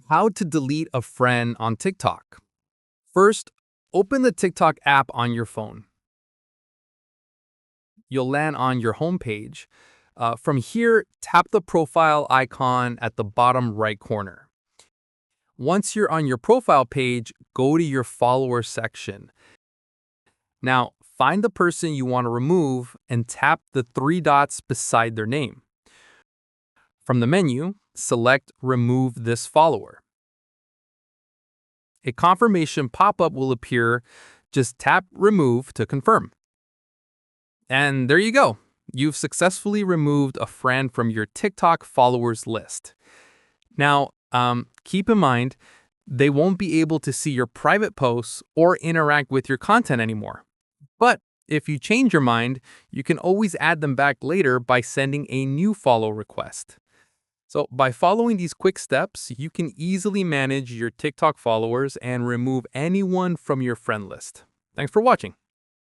How to delete a friend on TikTok. First, open the TikTok app on your phone. You'll land on your homepage. From here, tap the profile icon at the bottom right corner. Once you're on your profile page, go to your followers section. Now, find the person you want to remove and tap the three dots beside their name. From the menu, select Remove this follower. A confirmation pop-up will appear. Just tap Remove to confirm. And there you go. You've successfully removed a friend from your TikTok followers list. Now, keep in mind, they won't be able to see your private posts or interact with your content anymore. But if you change your mind, you can always add them back later by sending a new follow request. So by following these quick steps, you can easily manage your TikTok followers and remove anyone from your friend list. Thanks for watching.